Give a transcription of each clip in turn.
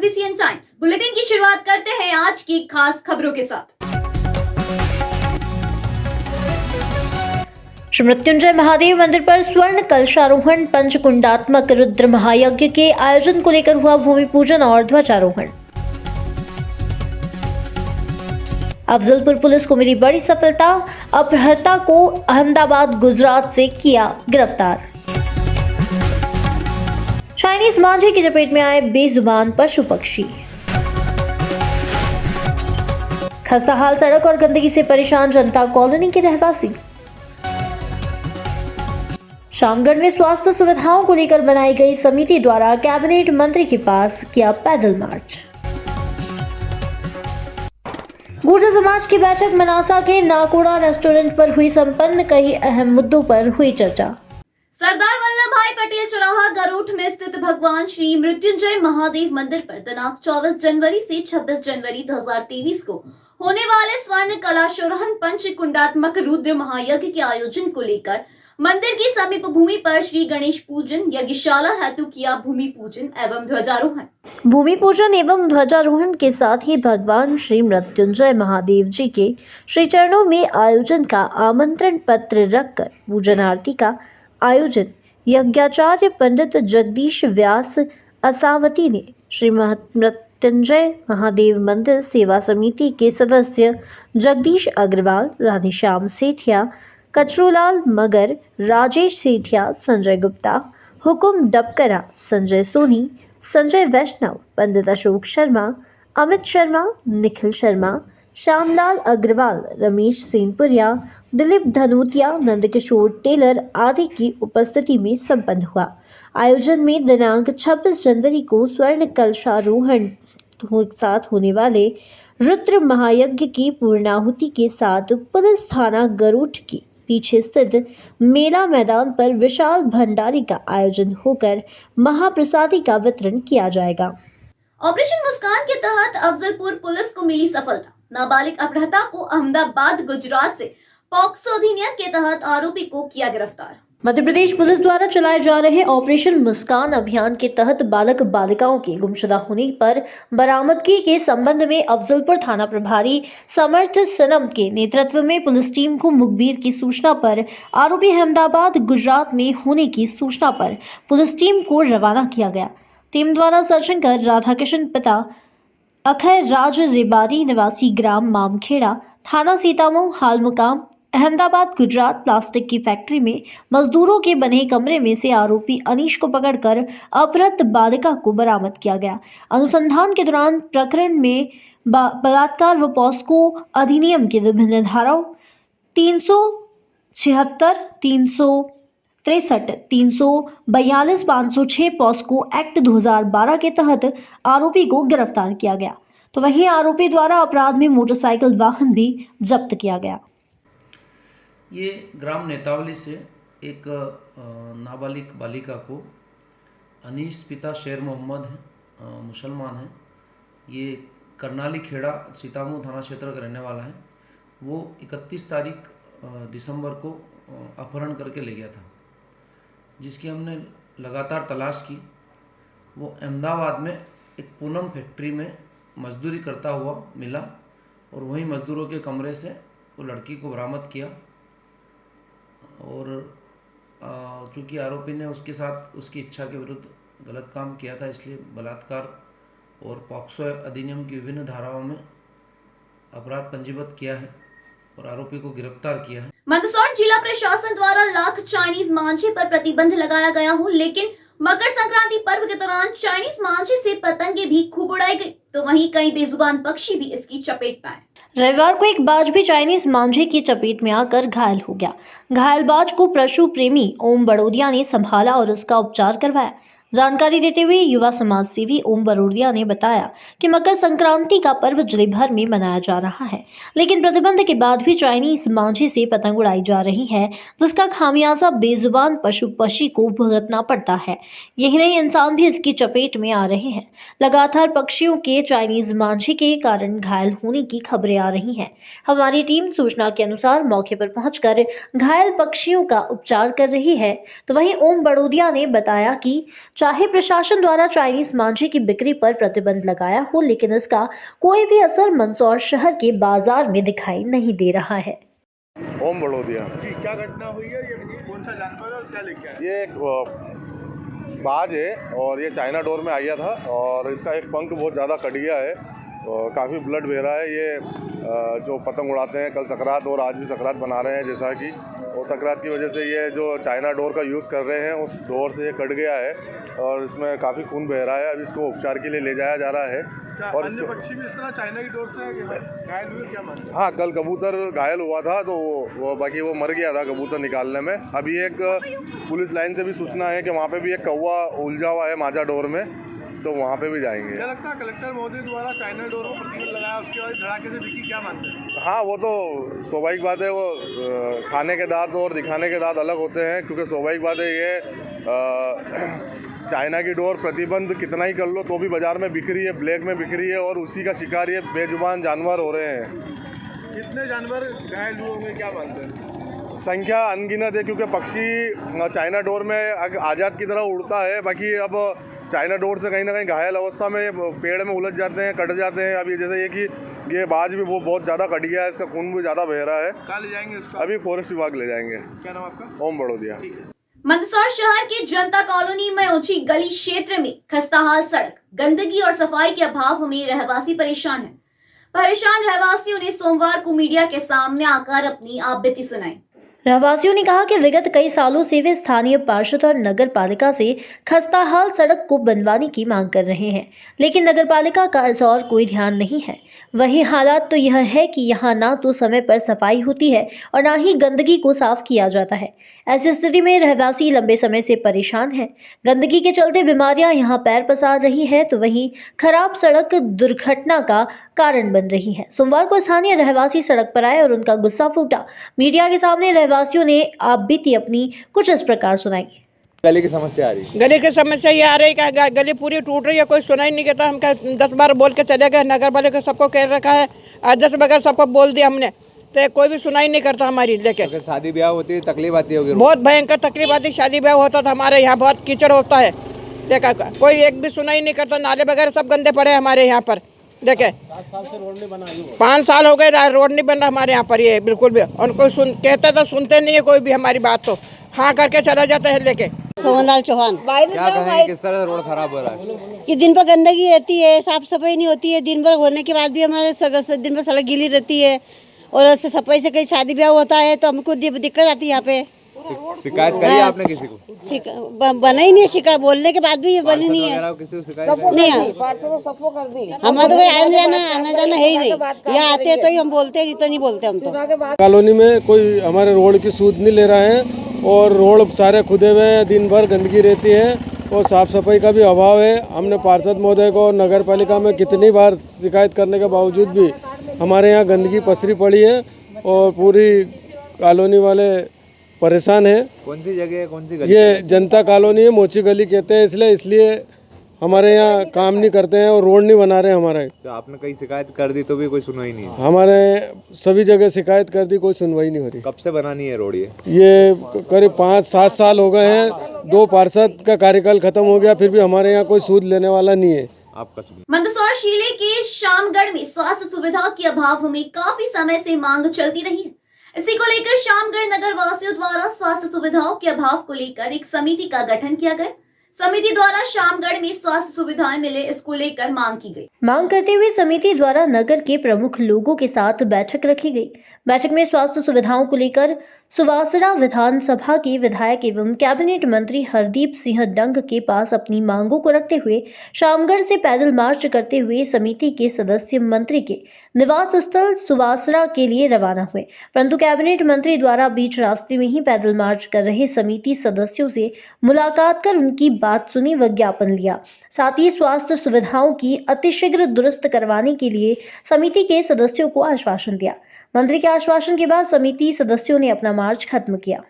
एसबीसीएन times bulletin की शुरुआत करते हैं आज की खास खबरों के साथ। श्री मृत्युंजय महादेव मंदिर पर स्वर्ण कलशारोहण, पंचकुंडात्मक रुद्र महायज्ञ के आयोजन को लेकर हुआ भूमि पूजन और ध्वजारोहण। अफजलपुर पुलिस को मिली बड़ी सफलता, अपहर्ता को अहमदाबाद गुजरात से किया गिरफ्तार। चाइनीज मांझे की चपेट में आए बेजुबान पशु पक्षी। खस्ताहाल सड़क और गंदगी से परेशान जनता कॉलोनी के रहवासी। शामगढ़ में स्वास्थ्य सुविधाओं को लेकर बनाई गई समिति द्वारा कैबिनेट मंत्री के पास किया पैदल मार्च। गुर्जर समाज की बैठक मनासा के नाकोड़ा रेस्टोरेंट पर हुई संपन्न, कई अहम मुद्दों पर हुई चर्चा। सरदार वल्लभ भाई पटेल चौराहा गरूठ में स्थित भगवान श्री मृत्युंजय महादेव मंदिर पर दिनांक 24 जनवरी से 26 जनवरी 2023 को होने वाले स्वर्ण कलशारोहण पंचकुंडात्मक रुद्र महायज्ञ के आयोजन को लेकर मंदिर की समीप भूमि पर श्री गणेश पूजन यज्ञशाला हेतु किया भूमि पूजन एवं ध्वजारोहण। भूमि पूजन एवं ध्वजारोहण के साथ ही भगवान श्री मृत्युंजय महादेव जी के श्री चरणों में आयोजन का आमंत्रण पत्र रखकर पूजन आरती का आयोजन यज्ञाचार्य पंडित जगदीश व्यास असावती ने श्री मृत्युंजय महादेव मंदिर सेवा समिति के सदस्य जगदीश अग्रवाल, राधेश्याम सेठिया, कचरूलाल मगर, राजेश सेठिया, संजय गुप्ता, हुकुम डबकरा, संजय सोनी, संजय वैष्णव, पंडित अशोक शर्मा, अमित शर्मा, निखिल शर्मा, श्यामलाल अग्रवाल, रमेश सेनपुरिया, दिलीप धनोतिया, नंदकिशोर टेलर आदि की उपस्थिति में संपन्न हुआ। आयोजन में दिनांक 26 जनवरी को स्वर्ण कलशारोहण साथ होने वाले रुद्र महायज्ञ की पूर्णाहुति के साथ पुलिस थाना गरूठ की पीछे स्थित मेला मैदान पर विशाल भंडारे का आयोजन होकर महाप्रसादी का वितरण किया जाएगा। ऑपरेशन मुस्कान के तहत अफजलपुर पुलिस को मिली सफलता, नाबालिग अपहर्ता को अहमदाबाद गुजरात से पॉक्सो अधिनियम के तहत आरोपी को किया गिरफ्तार। मध्य प्रदेश पुलिस द्वारा चलाए जा रहे ऑपरेशन मुस्कान अभियान के तहत बालक बालिकाओं के गुमशुदा होने पर बरामदगी के संबंध में अफजलपुर थाना प्रभारी समर्थ सनम के नेतृत्व में पुलिस टीम को मुखबिर की सूचना पर आरोपी अहमदाबाद गुजरात में होने की सूचना पर पुलिस टीम को रवाना किया गया। टीम द्वारा सर्चिंग कर राधाकिशन पिता अखय राज रेबारी निवासी ग्राम मामखेड़ा, थाना सीतामऊ, हाल मुकाम अहमदाबाद गुजरात प्लास्टिक की फैक्ट्री में मजदूरों के बने कमरे में से आरोपी अनीश को पकड़कर अपहृत बालिका को बरामद किया गया। अनुसंधान के दौरान प्रकरण में बलात्कार व पॉस्को अधिनियम के विभिन्न धाराओं 376, 363, 342, 506 पॉस्को एक्ट 2012 के तहत आरोपी को गिरफ्तार किया गया। तो वहीं आरोपी द्वारा अपराध में मोटरसाइकिल वाहन भी जब्त किया गया। ये ग्राम नेतावली से एक नाबालिग बालिका को अनीस पिता शेर मोहम्मद है, मुसलमान है, ये करनाली खेड़ा सीतामऊ थाना क्षेत्र का रहने वाला है। वो 31 तारीख दिसंबर को अपहरण करके ले गया था, जिसकी हमने लगातार तलाश की। वो अहमदाबाद में एक पूनम फैक्ट्री में मजदूरी करता हुआ मिला और वहीं मजदूरों के कमरे से वो लड़की को बरामद किया। और चूँकि आरोपी ने उसके साथ उसकी इच्छा के विरुद्ध गलत काम किया था, इसलिए बलात्कार और पॉक्सो अधिनियम की विभिन्न धाराओं में अपराध पंजीबद्ध किया है और आरोपी को गिरफ्तार किया है। मंदसौर जिला प्रशासन द्वारा लाख चाइनीज मांझे पर प्रतिबंध लगाया गया हो, लेकिन मकर संक्रांति पर्व के दौरान चाइनीज मांझे से पतंगे भी खूब उड़ाई गई, तो वहीं कई बेजुबान पक्षी भी इसकी चपेट में आए। रविवार को एक बाज भी चाइनीज मांझे की चपेट में आकर घायल हो गया। घायल बाज को पशु प्रेमी ओम बड़ोदिया ने संभाला और उसका उपचार करवाया। जानकारी देते हुए युवा समाज सेवी ओम बरोड़िया ने बताया कि मकर संक्रांति का पर्व जिले भर में मनाया जा रहा है, लेकिन प्रतिबंध के बाद भी चाइनीज मांझे से पतंग उड़ाई जा रही है, जिसका खामियाजा बेजुबान पशु पक्षी को भुगतना पड़ता है। यही नहीं, इंसान भी इसकी चपेट में आ रहे हैं। लगातार पक्षियों के चाइनीज मांझे के कारण घायल होने की खबरें आ रही हैं। हमारी टीम सूचना के अनुसार मौके पर पहुंचकर घायल पक्षियों का उपचार कर रही है। तो वहीं ओम बड़ोदिया ने बताया कि चाहे प्रशासन द्वारा चाइनीज मांझे की बिक्री पर प्रतिबंध लगाया हो, लेकिन इसका कोई भी असर मंदसौर शहर के बाजार में दिखाई नहीं दे रहा है। ओम बड़ोदिया। जी, क्या घटना हुई है? ये कौन सा जानवर है और क्या लेके आया? ये एक बाज है और ये चाइना डोर में आया था और इसका एक पंख बहुत ज़्यादा कट गया है और काफ़ी ब्लड बह रहा है। ये जो पतंग उड़ाते हैं, कल सकरात और आज भी सकरात बना रहे हैं जैसा कि, और सकरात की वजह से ये जो चाइना डोर का यूज़ कर रहे हैं उस डोर से ये कट गया है और इसमें काफ़ी खून बह रहा है। अब इसको उपचार के लिए ले जाया जा रहा है। और अन्य पक्षी भी इस तरह चाइना की डोर से घायल हुए, क्या मानते हैं? हाँ, कल कबूतर घायल हुआ था तो वो बाकी वो मर गया था कबूतर निकालने में। अभी एक पुलिस लाइन से भी सूचना है कि वहाँ पे भी एक कौवा उलझा हुआ है माजा डोर में, तो वहाँ पे भी जाएंगे। क्या लगता है कलेक्टर महोदय द्वारा चाइना डोर को प्रतिबंध लगाया, उसके बाद धड़ाके से बिकी, क्या मानते हैं? हाँ, वो तो स्वाभाविक बात है। वो खाने के दांत और दिखाने के दांत अलग होते हैं, क्योंकि स्वाभाविक बात है ये चाइना की डोर प्रतिबंध कितना ही कर लो तो भी बाज़ार में बिक रही है, ब्लैक में बिक रही है और उसी का शिकार ये बेजुबान जानवर हो रहे हैं। कितने जानवर घायल हुए होंगे, क्या मानते हैं? संख्या अनगिनत है, क्योंकि पक्षी चाइना डोर में आज़ाद की तरह उड़ता है। बाकी अब चाइना डोर से कहीं ना कहीं घायल अवस्था में पेड़ में उलझ जाते हैं, कट जाते हैं। अभी जैसे ये कि ये बाज भी वो बहुत ज़्यादा कट गया है, इसका खून भी ज़्यादा बह रहा है। कहाँ ले जाएंगे उसको? अभी फॉरेस्ट विभाग ले जाएंगे। क्या नाम आपका? ओम बड़ोदिया। मंदसौर शहर के जनता कॉलोनी में ऊंची गली क्षेत्र में खस्ताहाल सड़क, गंदगी और सफाई के अभाव में रहवासी परेशान हैं। परेशान रहवासियों ने सोमवार को मीडिया के सामने आकर अपनी आपबीती सुनाई। रहवासियों ने कहा कि विगत कई सालों से वे स्थानीय पार्षद और नगर पालिका से खस्ताहाल सड़क को बनवाने की मांग कर रहे हैं, लेकिन नगर पालिका का इस और कोई ध्यान नहीं है। वही हालात तो यह है कि यहाँ ना तो समय पर सफाई होती है और ना ही गंदगी को साफ किया जाता है। ऐसी स्थिति में रहवासी लंबे समय से परेशान हैं। गंदगी के चलते बीमारियां यहाँ पैर पसार रही हैं, तो वहीं खराब सड़क दुर्घटना का कारण बन रही है। सोमवार को स्थानीय रहवासी सड़क पर आए और उनका गुस्सा फूटा। मीडिया के सामने रहवासियों ने आपबीती अपनी कुछ इस प्रकार सुनाई। गली की समस्या आ रही है। गली की समस्या ये आ रही है कि गली पूरी टूट रही है, कोई सुनाई नहीं करता। हम 10 बार बोल के चले गए, नगर पालिका सबको कह रखा है, 10 बगैर सबको बोल दिया हमने, तो कोई भी सुनाई नहीं करता हमारी। लेके अगर शादी ब्याह होती है तकलीफ आती होगी। बहुत भयंकर तकलीफ आती, शादी ब्याह होता था हमारे यहाँ, बहुत कीचड़ होता है। देखा कोई एक भी सुनाई नहीं करता, नाले वगैरह सब गंदे पड़े हमारे यहाँ पर। देखे 7 साल से रोड नहीं बना, 5 साल हो गए रोड नहीं बन रहा हमारे यहाँ पर, ये बिल्कुल भी। और कोई कहते तो सुनते नहीं है कोई भी हमारी बात, तो हाँ करके चला जाता है। लेके सोहनलाल चौहान, क्या कहें, किस तरह रोड खराब हो रहा है? कि दिन भर गंदगी रहती है, साफ सफाई नहीं होती है। दिन भर होने के बाद भी हमारे दिन भर सड़क गीली रहती है और सफाई से कहीं शादी ब्याह होता है तो हमको दिक्कत आती है यहाँ पे। शिकायत करी आपने किसी को? बना ही नहीं है शिकायत, बोलने के बाद भी ये बनी नहीं है। किसी को शिकायत नहीं, हमारा तो कोई आना जाना है ही नहीं। यहाँ आते हैं तो ही हम बोलते हैं, नहीं तो नहीं बोलते हम तो। कॉलोनी में कोई हमारे रोड की सूद नहीं ले रहा है और रोड सारे खुदे हुए हैं, दिन भर गंदगी रहती है और साफ़ सफाई का भी अभाव है। हमने पार्षद महोदय को नगर पालिका में कितनी बार शिकायत करने के बावजूद भी हमारे यहाँ गंदगी पसरी पड़ी है और पूरी कॉलोनी वाले परेशान है। कौन सी जगह है, कौन सी गली? ये जनता कॉलोनी है, मोची गली कहते हैं, इसलिए हमारे यहाँ काम नहीं करते हैं और रोड नहीं बना रहे हमारे। तो आपने कहीं शिकायत कर दी तो भी कोई सुनवाई नहीं है? हमारे सभी जगह शिकायत कर दी, कोई सुनवाई नहीं हो रही। कब से बनानी है रोड? ये करीब 5-7 साल हो गए हैं। 2 पार्षद का कार्यकाल खत्म हो गया, फिर भी हमारे यहाँ कोई सूद लेने वाला नहीं है। आपका सुनिए। मंदसौर जिले के शामगढ़ में स्वास्थ्य सुविधा के अभाव में काफी समय से मांग चलती रही है। इसी को लेकर शामगढ़ नगर वासियों द्वारा स्वास्थ्य सुविधाओं के अभाव को लेकर एक समिति का गठन किया गया। समिति द्वारा शामगढ़ में स्वास्थ्य सुविधाएं मिले, इसको लेकर मांग की गई। मांग करते हुए समिति द्वारा नगर के प्रमुख लोगों के साथ बैठक रखी गई। बैठक में स्वास्थ्य सुविधाओं को लेकर सुवासरा विधानसभा के विधायक एवं कैबिनेट मंत्री हरदीप सिंह डंग के पास अपनी मांगों को रखते हुए शामगढ़ से पैदल मार्च करते हुए समिति के सदस्य मंत्री के निवास स्थल सुवासरा के लिए रवाना हुए, परंतु कैबिनेट मंत्री द्वारा बीच रास्ते में ही पैदल मार्च कर रहे समिति सदस्यों से मुलाकात कर उनकी बात सुनी व ज्ञापन लिया। साथ ही स्वास्थ्य सुविधाओं की अतिशीघ्र दुरुस्त करवाने के लिए समिति के सदस्यों को आश्वासन दिया। मंत्री के आश्वासन के बाद समिति सदस्यों ने अपना मार्च खत्म किया।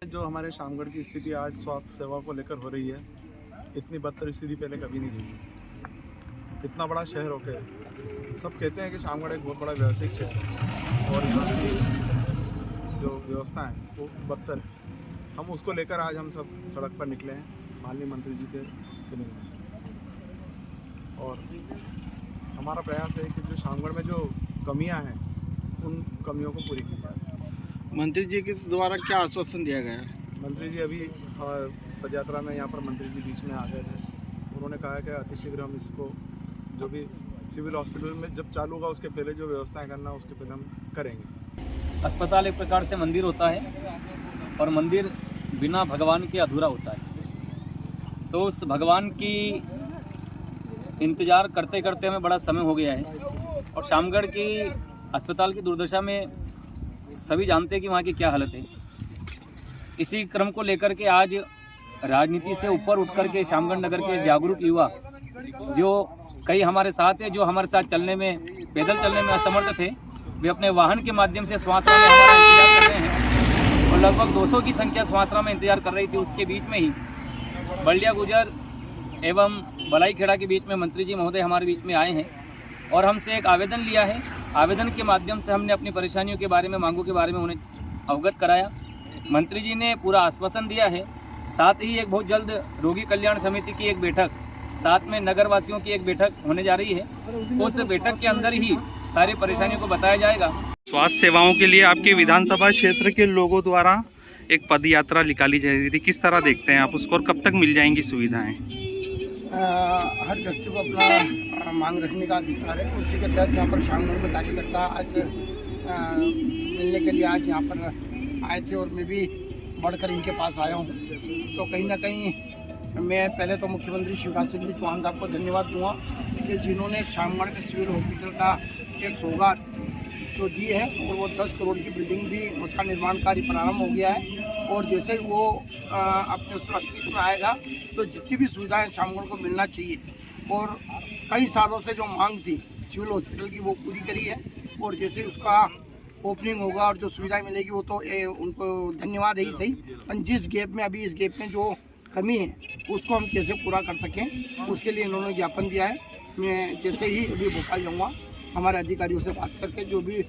जो हमारे शामगढ़ की स्थिति आज स्वास्थ्य सेवा को लेकर हो रही है, इतनी बदतर स्थिति पहले कभी नहीं हुई। इतना बड़ा शहर होकर सब कहते हैं कि शामगढ़ एक बहुत बड़ा व्यावसायिक क्षेत्र है और यहाँ की जो व्यवस्था है वो बदतर है। हम उसको लेकर आज हम सब सड़क पर निकले हैं माननीय मंत्री जी के से मिलने। और हमारा प्रयास है कि जो शामगढ़ में जो कमियां हैं उन कमियों को पूरी की जाए। मंत्री जी के द्वारा क्या आश्वासन दिया गया है? मंत्री जी अभी पदयात्रा में यहाँ पर मंत्री जी बीच में आ गए थे। उन्होंने कहा कि अतिशीघ्र हम इसको जो भी सिविल हॉस्पिटल में जब चालू होगा उसके पहले जो व्यवस्थाएं करना उसके पहले हम करेंगे। अस्पताल एक प्रकार से मंदिर होता है और मंदिर बिना भगवान के अधूरा होता है। तो उस भगवान की इंतज़ार करते करते हमें बड़ा समय हो गया है और शामगढ़ की अस्पताल की दुर्दशा में सभी जानते हैं कि वहाँ की क्या हालत है। इसी क्रम को लेकर के आज राजनीति से ऊपर उठ कर के शामगढ़ नगर के जागरूक युवा जो कई हमारे साथ है, जो हमारे साथ चलने में पैदल चलने में असमर्थ थे, वे अपने वाहन के माध्यम से स्वास्थ्य में हमारा इंतजार कर रहे हैं और लगभग 200 की संख्या स्वास्थ्य में इंतजार कर रही थी। उसके बीच में ही बलिया गुजर एवं बलाईखेड़ा के बीच में मंत्री जी महोदय हमारे बीच में आए हैं और हमसे एक आवेदन लिया है। आवेदन के माध्यम से हमने अपनी परेशानियों के बारे में, मांगों के बारे में उन्हें अवगत कराया। मंत्री जी ने पूरा आश्वासन दिया है। साथ ही एक बहुत जल्द रोगी कल्याण समिति की एक बैठक, साथ में नगरवासियों की एक बैठक होने जा रही है। उस बैठक के अंदर ही सारी परेशानियों को बताया जाएगा। स्वास्थ्य सेवाओं के लिए आपके विधानसभा क्षेत्र के लोगों द्वारा एक पद यात्रा निकाली जा रही थी, किस तरह देखते हैं आप उसको और कब तक मिल जाएंगी सुविधाएं? हर व्यक्ति को अपना मांग रखने का अधिकार है। उसी के तहत यहाँ पर शामगढ़ में कार्यकर्ता आज मिलने के लिए आज यहाँ पर आए थे और मैं भी बढ़कर इनके पास आया हूँ। तो कहीं ना कहीं मैं पहले तो मुख्यमंत्री शिवराज सिंह जी चौहान साहब को धन्यवाद दूंगा कि जिन्होंने शामगढ़ के सिविल हॉस्पिटल का एक सौगात जो दी है और वो 10 करोड़ की बिल्डिंग भी, उसका निर्माण कार्य प्रारंभ हो गया है। और जैसे ही वो अपने उस अस्तित्व में आएगा तो जितनी भी सुविधाएं शामगढ़ को मिलना चाहिए और कई सालों से जो मांग थी सिविल हॉस्पिटल की वो पूरी करी है। और जैसे उसका ओपनिंग होगा और जो सुविधाएं मिलेगी वो तो उनको धन्यवाद है ही सही, पर जिस गैप में अभी इस गैप में जो कमी है उसको हम कैसे पूरा कर सकें उसके लिए इन्होंने ज्ञापन दिया है। मैं जैसे ही अभी भोपाल जाऊँगा हमारे अधिकारियों से बात करके जो भी।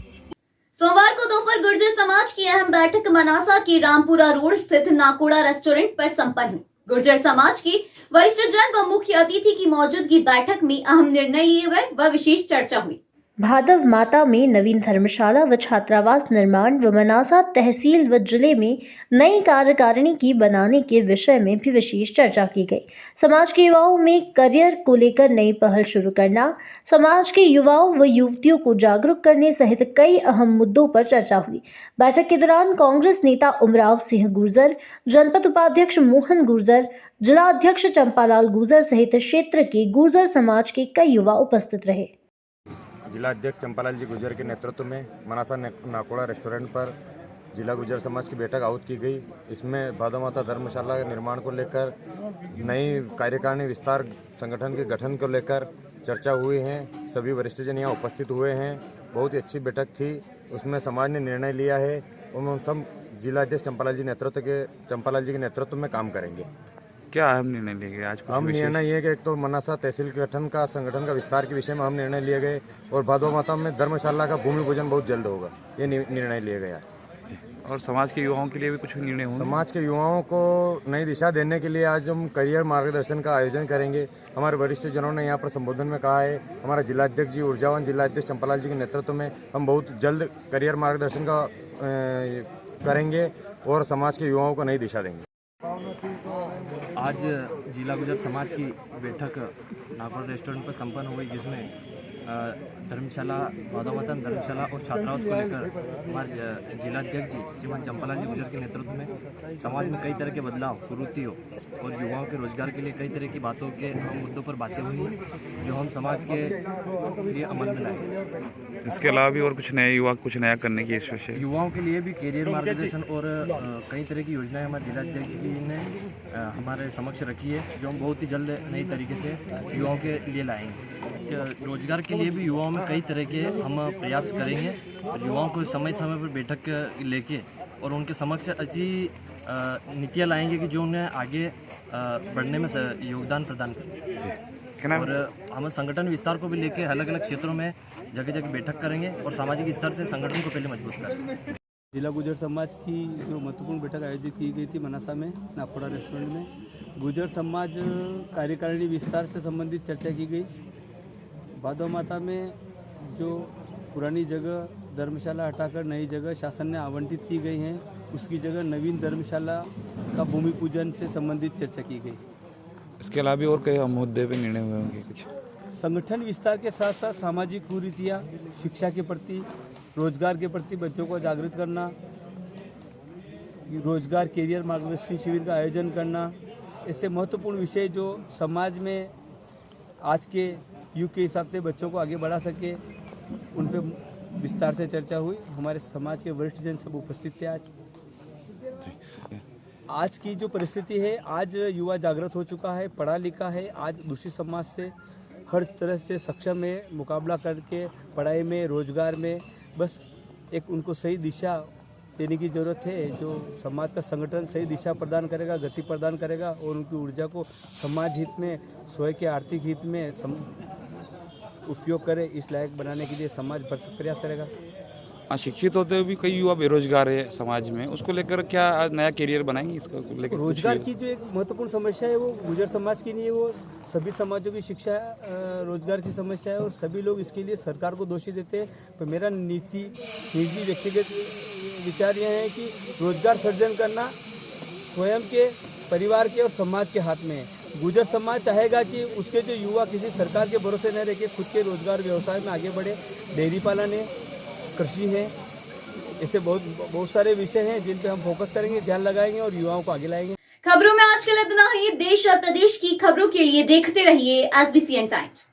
सोमवार को दोपहर गुर्जर समाज की अहम बैठक मनासा के रामपुरा रोड स्थित नाकोड़ा रेस्टोरेंट पर संपन्न हुई। गुर्जर समाज की वरिष्ठ जन व मुख्य अतिथि की मौजूदगी बैठक में अहम निर्णय लिए गए व विशेष चर्चा हुई। भादव माता में नवीन धर्मशाला व छात्रावास निर्माण व मनासा तहसील व जिले में नई कार्यकारिणी की बनाने के विषय में भी विशेष चर्चा की गई। समाज के युवाओं में करियर को लेकर नई पहल शुरू करना, समाज के युवाओं व युवतियों को जागरूक करने सहित कई अहम मुद्दों पर चर्चा हुई। बैठक के दौरान कांग्रेस नेता उमराव सिंह गुर्जर, जनपद उपाध्यक्ष मोहन गुर्जर, जिला अध्यक्ष चंपालाल गुर्जर सहित क्षेत्र के गुर्जर समाज के कई युवा उपस्थित रहे। जिला अध्यक्ष चंपालाल जी गुर्जर के नेतृत्व में मनासा नाकोड़ा रेस्टोरेंट पर जिला गुर्जर समाज की बैठक आहुत की गई। इसमें भादव माता धर्मशाला के निर्माण को लेकर, नई कार्यकारिणी विस्तार संगठन के गठन को लेकर चर्चा हुई है। सभी वरिष्ठजन यहाँ उपस्थित हुए हैं। बहुत ही अच्छी बैठक थी। उसमें समाज ने निर्णय लिया है और हम सब जिला अध्यक्ष चंपालाल जी के नेतृत्व में काम करेंगे। क्या अहम निर्णय लिए गए आज? हम निर्णय ये कि एक तो मनासा तहसील के संगठन का विस्तार के विषय में हम निर्णय लिए गए और भादव माता में धर्मशाला का भूमि पूजन बहुत जल्द होगा, ये निर्णय लिए गए। और समाज के युवाओं के लिए भी कुछ निर्णय होंगे? समाज के युवाओं को नई दिशा देने के लिए आज हम करियर मार्गदर्शन का आयोजन करेंगे। हमारे वरिष्ठ जनों ने यहाँ पर संबोधन में कहा है, हमारा जिला अध्यक्ष जी ऊर्जावान जिला अध्यक्ष चंपालाल जी के नेतृत्व में हम बहुत जल्द करियर मार्गदर्शन का करेंगे और समाज के युवाओं को नई दिशा देंगे। आज जिला गुर्जर समाज की बैठक नाकोड़ा रेस्टोरेंट पर संपन्न हो गई, जिसमें धर्मशाला, भादव माता धर्मशाला और छात्रावास को लेकर हमारे जिला अध्यक्ष जी श्रीमान चंपालाल जी गुर्जर के नेतृत्व में समाज में कई तरह के बदलाव, कुरीतियों और युवाओं के रोजगार के लिए कई तरह की बातों के अहम मुद्दों पर बातें हुई जो हम समाज के लिए अमल में लाए। इसके अलावा भी और कुछ नए युवा कुछ नया करने की इस विषय युवाओं के लिए भी कैरियर मार्गदर्शन और कई तरह की योजनाएं हमारे जिला अध्यक्ष जी ने हमारे समक्ष रखी है, जो हम बहुत ही जल्द नई तरीके से युवाओं के लिए लाएंगे। रोजगार के लिए भी युवाओं में कई तरह के हम प्रयास करेंगे और युवाओं को समय समय पर बैठक लेके और उनके समक्ष ऐसी नीतियाँ लाएंगे कि जो उन्हें आगे बढ़ने में योगदान प्रदान करें। और हम संगठन विस्तार को भी लेके अलग अलग क्षेत्रों में जगह जगह बैठक करेंगे और सामाजिक स्तर से संगठन को पहले मजबूत करेंगे। जिला गुजर समाज की जो महत्वपूर्ण बैठक आयोजित की गई थी मनासा में नाकोड़ा रेस्टोरेंट में, गुजर समाज कार्यकारिणी विस्तार से संबंधित चर्चा की गई। भादो माता में जो पुरानी जगह धर्मशाला हटाकर नई जगह शासन ने आवंटित की गई हैं, उसकी जगह नवीन धर्मशाला का भूमि पूजन से संबंधित चर्चा की गई। इसके अलावा भी और कई मुद्दे पे निर्णय हुए होंगे कुछ? संगठन विस्तार के साथ साथ सामाजिक कुरीतियाँ, शिक्षा के प्रति, रोजगार के प्रति बच्चों को जागृत करना, रोजगार कैरियर मार्गदर्शन शिविर का आयोजन करना, ऐसे महत्वपूर्ण विषय जो समाज में आज के युग के हिसाब से बच्चों को आगे बढ़ा सके, उन पर विस्तार से चर्चा हुई। हमारे समाज के वरिष्ठ जन सब उपस्थित थे। आज की जो परिस्थिति है, आज युवा जागृत हो चुका है, पढ़ा लिखा है, आज दूसरी समाज से हर तरह से सक्षम है, मुकाबला करके पढ़ाई में, रोजगार में, बस एक उनको सही दिशा देने की ज़रूरत है। जो समाज का संगठन सही दिशा प्रदान करेगा, गति प्रदान करेगा और उनकी ऊर्जा को समाज हित में, स्वयं के आर्थिक हित में उपयोग करे, इस लायक बनाने के लिए समाज भरसक प्रयास करेगा। शिक्षित होते हुए भी कई युवा बेरोजगार है समाज में, उसको लेकर क्या नया करियर बनाएंगे? इसको लेकर रोजगार की जो एक महत्वपूर्ण समस्या है वो गुजर समाज की नहीं है, वो सभी समाजों की शिक्षा रोजगार की समस्या है और सभी लोग इसके लिए सरकार को दोषी देते हैं। पर मेरा निजी व्यक्तिगत विचार यह है कि रोजगार सर्जन करना स्वयं के, परिवार के और समाज के हाथ में है। गुजर समाज चाहेगा कि उसके जो युवा किसी सरकार के भरोसे न रह के खुद के रोजगार व्यवसाय में आगे बढ़े। डेयरी पालन है, कृषि है, ऐसे बहुत सारे विषय हैं जिन पे हम फोकस करेंगे, ध्यान लगाएंगे और युवाओं को आगे लाएंगे। खबरों में आज के लिए इतना ही। देश और प्रदेश की खबरों के लिए देखते रहिए SBCN टाइम्स।